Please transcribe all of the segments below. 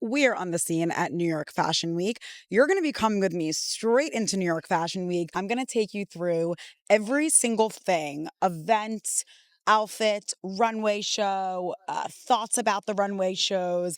we're on the scene at New York Fashion Week. You're going to be coming with me straight into New York Fashion Week. I'm going to take you through every single thing, event, outfit, runway show, thoughts about the runway shows,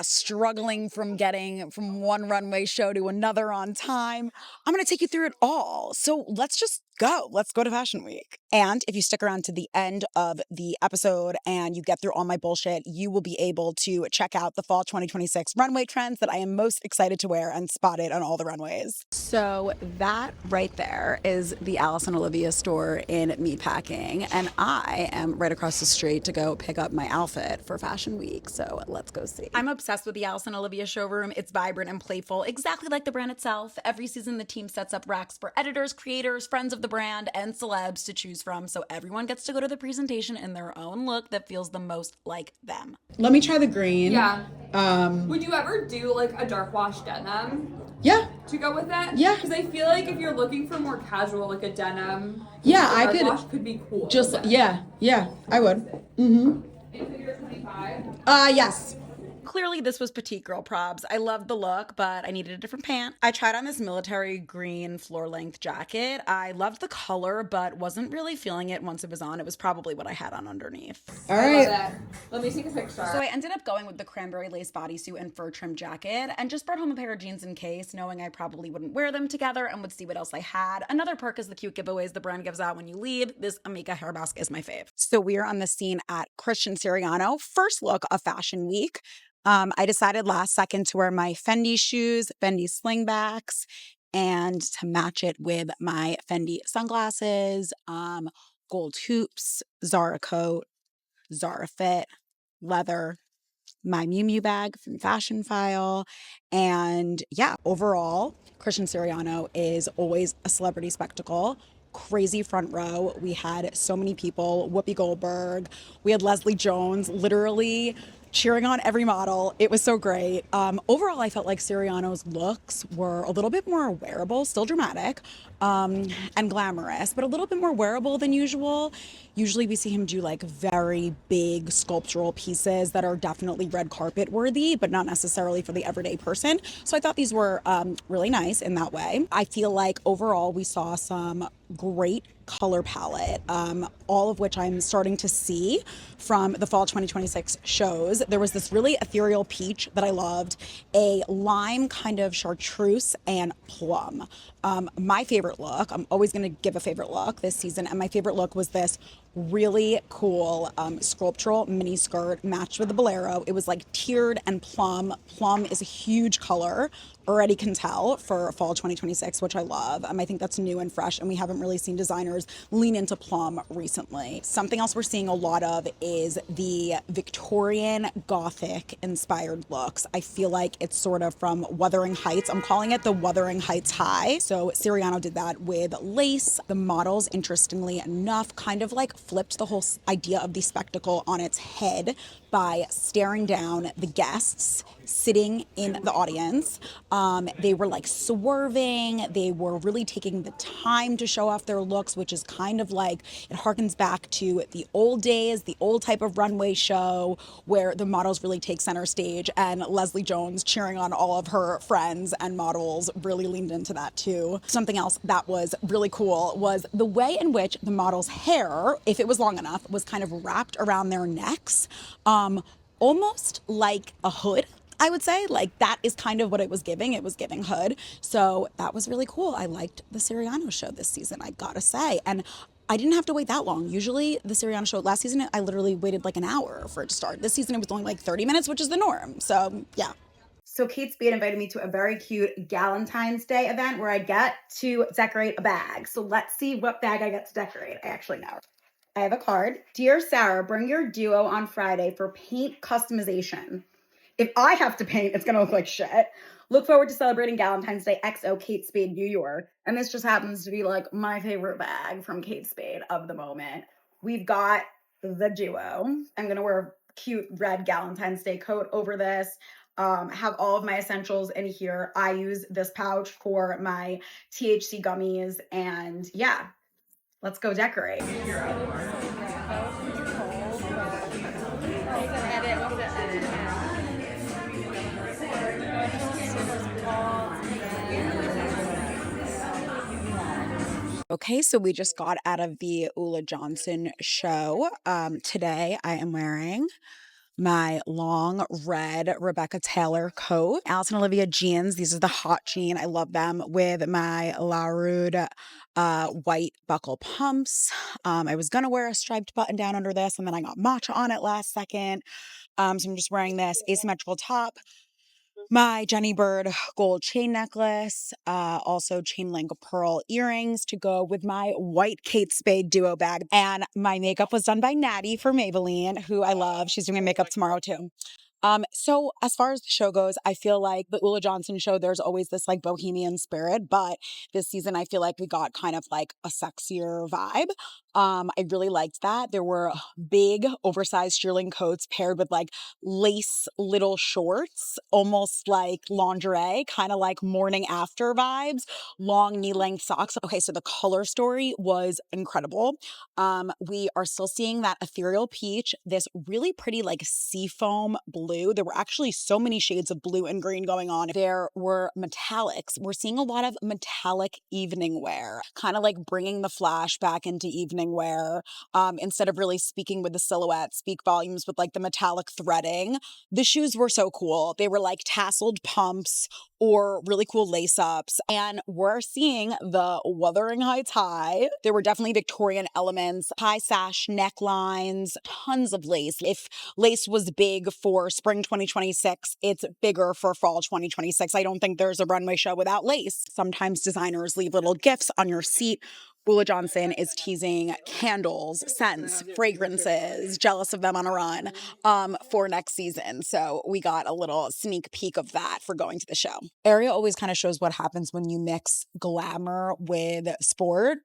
struggling from getting from one runway show to another on time. I'm going to take you through it all. So let's just go. Let's go to Fashion Week. And if you stick around to the end of the episode and you get through all my bullshit, you will be able to check out the fall 2026 runway trends that I am most excited to wear and spotted on all the runways. So that right there is the Alice Olivia store in Meatpacking. And I am right across the street to go pick up my outfit for Fashion Week. So let's go see. I'm obsessed with the Alice Olivia showroom. It's vibrant and playful, exactly like the brand itself. Every season, the team sets up racks for editors, creators, friends of the brand, and celebs to choose from, so everyone gets to go to the presentation in their own look that feels the most like them. Let me try the green. Yeah. Would you ever do like a dark wash denim? Yeah. To go with that? Yeah. Because I feel like if you're looking for more casual, like a denim, yeah, I could. Wash could be cool. Just yeah, I would. Mm-hmm. And you're 25. Yes. Clearly, this was petite girl probs. I loved the look, but I needed a different pant. I tried on this military green floor-length jacket. I loved the color, but wasn't really feeling it once it was on. It was probably what I had on underneath. All right. I love that. Let me take a picture. So I ended up going with the cranberry lace bodysuit and fur trim jacket, and just brought home a pair of jeans in case, knowing I probably wouldn't wear them together and would see what else I had. Another perk is the cute giveaways the brand gives out when you leave. This Amika hair mask is my fave. So we are on the scene at Christian Siriano, first look of Fashion Week. I decided last second to wear my Fendi shoes, Fendi slingbacks, and to match it with my Fendi sunglasses, gold hoops, Zara coat, Zara fit, leather, my Miu Miu bag from Fashion File. And yeah, overall, Christian Siriano is always a celebrity spectacle. Crazy front row. We had so many people. Whoopi Goldberg. We had Leslie Jones literally cheering on every model. It was so great. Overall, I felt like Siriano's looks were a little bit more wearable, still dramatic, and glamorous, but a little bit more wearable than usual. Usually we see him do like very big sculptural pieces that are definitely red carpet worthy, but not necessarily for the everyday person. So I thought these were really nice in that way. I feel like overall we saw some great color palette, all of which I'm starting to see from the fall 2026 shows. There was this really ethereal peach that I loved, a lime kind of chartreuse, and plum. My favorite look, I'm always going to give a favorite look this season, and my favorite look was this really cool sculptural mini skirt matched with the bolero. It was like tiered and plum. Plum is a huge color, already can tell, for fall 2026, which I love. I think that's new and fresh, and we haven't really seen designers lean into plum recently. Something else we're seeing a lot of is the Victorian Gothic inspired looks. I feel like it's sort of from Wuthering Heights. I'm calling it the Wuthering Heights High. So Siriano did that with lace. The models, interestingly enough, kind of like flipped the whole idea of the spectacle on its head by staring down the guests sitting in the audience. They were like swerving. They were really taking the time to show off their looks, which is kind of like, it harkens back to the old days, the old type of runway show where the models really take center stage, and Leslie Jones cheering on all of her friends and models really leaned into that too. Something else that was really cool was the way in which the models' hair, if it was long enough, was kind of wrapped around their necks, almost like a hood. I would say, like, that is kind of what it was giving. It was giving hood. So that was really cool. I liked the Siriano show this season, I gotta say. And I didn't have to wait that long. Usually the Siriano show last season, I literally waited like an hour for it to start. This season it was only like 30 minutes, which is the norm. So yeah. So Kate Spade invited me to a very cute Galentine's Day event where I get to decorate a bag. So let's see what bag I get to decorate. I actually know. I have a card. Dear Sarah, bring your duo on Friday for paint customization. If I have to paint, it's going to look like shit. Look forward to celebrating Galentine's Day, XO Kate Spade, New York. And this just happens to be like my favorite bag from Kate Spade of the moment. We've got the duo. I'm going to wear a cute red Galentine's Day coat over this. Have all of my essentials in here. I use this pouch for my THC gummies. And yeah, let's go decorate. Okay, so we just got out of the Ulla Johnson show. Today I am wearing my long red Rebecca Taylor coat, Alice and Olivia jeans. These are the hot jean. I love them, with my La Rude white buckle pumps. I was gonna wear a striped button down under this, and then I got matcha on it last second. So I'm just wearing this asymmetrical top, my Jenny Bird gold chain necklace, also chain link pearl earrings to go with my white Kate Spade duo bag. And my makeup was done by Natty for Maybelline, who I love. She's doing my makeup tomorrow too. So as far as the show goes, I feel like the Ulla Johnson show, there's always this like bohemian spirit, but this season I feel like we got kind of like a sexier vibe. I really liked that. There were big oversized shearling coats paired with like lace little shorts, almost like lingerie, kind of like morning after vibes, long knee length socks. Okay, so the color story was incredible. We are still seeing that ethereal peach, this really pretty like seafoam blue. There were actually so many shades of blue and green going on. There were metallics. We're seeing a lot of metallic evening wear, kind of like bringing the flash back into evening wear. Instead of really speaking with the silhouette, speak volumes with like the metallic threading. The shoes were so cool. They were like tasseled pumps or really cool lace ups. And we're seeing the Wuthering Heights High. There were definitely Victorian elements, high sash necklines, tons of lace. If lace was big for spring 2026, it's bigger for fall 2026. I don't think there's a runway show without lace. Sometimes designers leave little gifts on your seat. Ulla Johnson is teasing candles, scents, fragrances, jealous of them on a run, for next season. So we got a little sneak peek of that for going to the show. Aria always kind of shows what happens when you mix glamour with sport,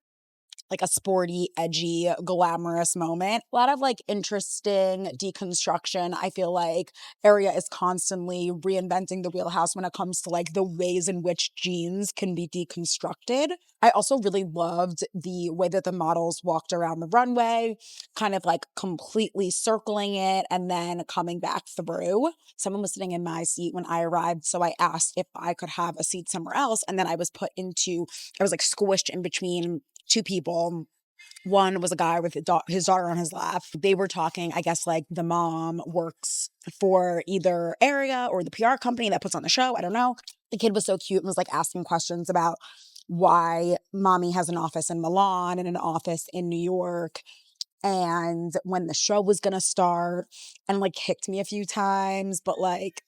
like a sporty, edgy, glamorous moment. A lot of like interesting deconstruction. I feel like Aria is constantly reinventing the wheelhouse when it comes to like the ways in which jeans can be deconstructed. I also really loved the way that the models walked around the runway, kind of like completely circling it and then coming back through. Someone was sitting in my seat when I arrived, so I asked if I could have a seat somewhere else, and then I was like squished in between two people. One was a guy with his daughter on his lap. They were talking, I guess like the mom works for either Aria or the PR company that puts on the show. I don't know. The kid was so cute and was like asking questions about why mommy has an office in Milan and an office in New York, and when the show was gonna start, and like kicked me a few times, but like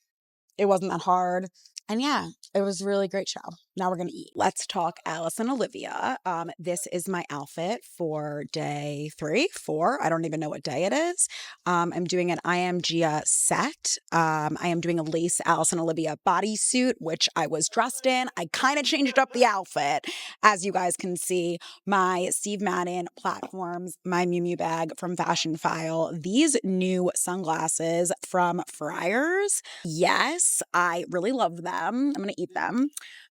it wasn't that hard. And yeah, it was a really great show. Now we're going to eat. Let's talk Alice and Olivia. This is my outfit for day 3, 4. I don't even know what day it is. I'm doing an IMG set. I am doing a lace Alice and Olivia bodysuit, which I was dressed in. I kind of changed up the outfit, as you guys can see. My Steve Madden platforms, my Miu Miu bag from Fashion File, these new sunglasses from Friars. Yes, I really love them. I'm going to eat them.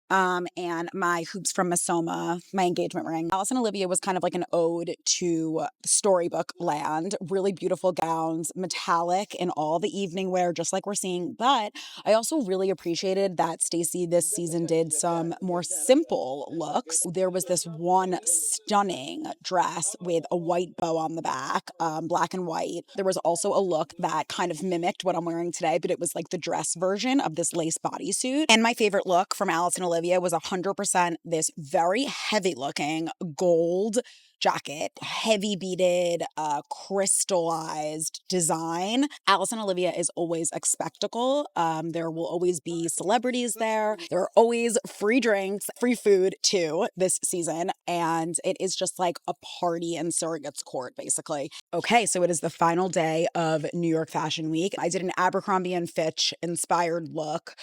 And my hoops from Masoma, my engagement ring. Alice and Olivia was kind of like an ode to storybook land. Really beautiful gowns, metallic in all the evening wear, just like we're seeing. But I also really appreciated that Stacey this season did some more simple looks. There was this one stunning dress with a white bow on the back, black and white. There was also a look that kind of mimicked what I'm wearing today, but it was like the dress version of this lace bodysuit. And my favorite look from Alice and Olivia was 100% this very heavy looking gold jacket, heavy beaded, crystallized design. Alice and Olivia is always a spectacle. There will always be celebrities there. There are always free drinks, free food too this season. And it is just like a party in Surrogate's Court, basically. Okay, so it is the final day of New York Fashion Week. I did an Abercrombie & Fitch inspired look.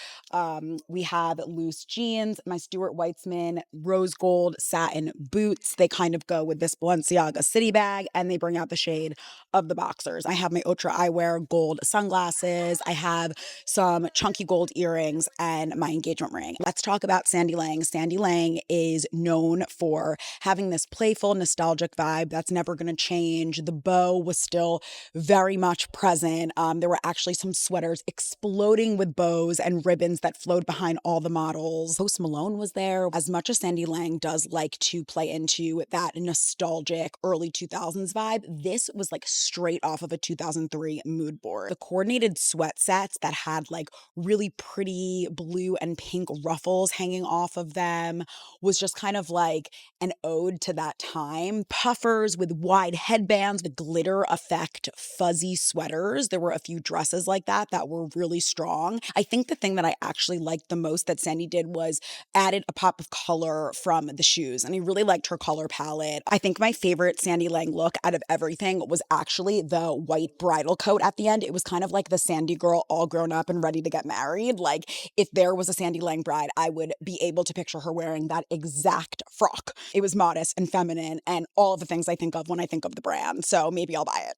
We have loose jeans, my Stuart Weitzman rose gold satin boots. They kind of go with this Balenciaga city bag, and they bring out the shade of the boxers. I have my Otra eyewear gold sunglasses. I have some chunky gold earrings and my engagement ring. Let's talk about Sandy Liang. Sandy Liang is known for having this playful, nostalgic vibe that's never going to change. The bow was still very much present. There were actually some sweaters exploding with bows and ribbons that flowed behind all the models. Post Malone was there. As much as Sandy Liang does like to play into that nostalgic early 2000s vibe, this was like straight off of a 2003 mood board. The coordinated sweat sets that had like really pretty blue and pink ruffles hanging off of them was just kind of like an ode to that time. Puffers with wide headbands, the glitter effect, fuzzy sweaters. There were a few dresses like that were really strong. I think the thing that I actually liked the most that Sandy did was added a pop of color from the shoes, and I really liked her color palette. I think my favorite Sandy Liang look out of everything was actually the white bridal coat at the end. It was kind of like the Sandy girl all grown up and ready to get married. Like, if there was a Sandy Liang bride, I would be able to picture her wearing that exact frock. It was modest and feminine and all of the things I think of when I think of the brand. So maybe I'll buy it.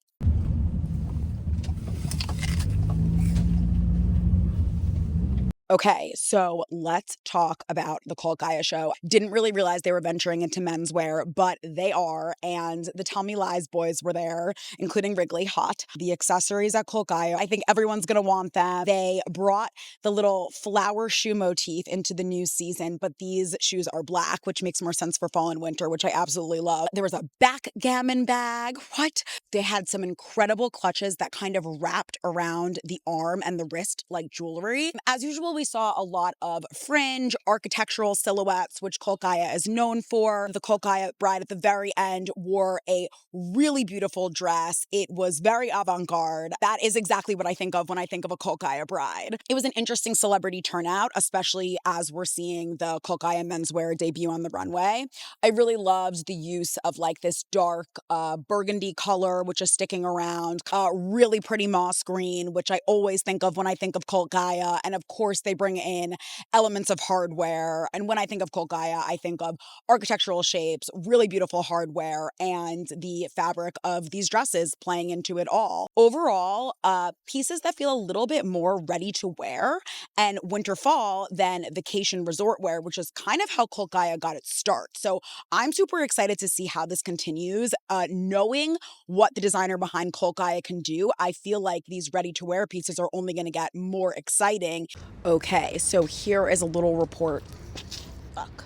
Okay, so let's talk about the Cult Gaia show. Didn't really realize they were venturing into menswear, but they are, and the Tell Me Lies boys were there, including Wrigley Hot. The accessories at Cult Gaia, I think everyone's gonna want them. They brought the little flower shoe motif into the new season, but these shoes are black, which makes more sense for fall and winter, which I absolutely love. There was a backgammon bag. What? They had some incredible clutches that kind of wrapped around the arm and the wrist like jewelry. As usual, we saw a lot of fringe, architectural silhouettes, which Cult Gaia is known for. The Cult Gaia bride at the very end wore a really beautiful dress. It was very avant-garde. That is exactly what I think of when I think of a Cult Gaia bride. It was an interesting celebrity turnout, especially as we're seeing the Cult Gaia menswear debut on the runway. I really loved the use of like this dark burgundy color, which is sticking around, really pretty moss green, which I always think of when I think of Cult Gaia. And of course, they bring in elements of hardware. And when I think of Cult Gaia, I think of architectural shapes, really beautiful hardware, and the fabric of these dresses playing into it all. Overall, pieces that feel a little bit more ready to wear and winter fall than vacation resort wear, which is kind of how Cult Gaia got its start. So I'm super excited to see how this continues. Knowing what the designer behind Cult Gaia can do, I feel like these ready to wear pieces are only going to get more exciting. Okay, so here is a little report. Fuck.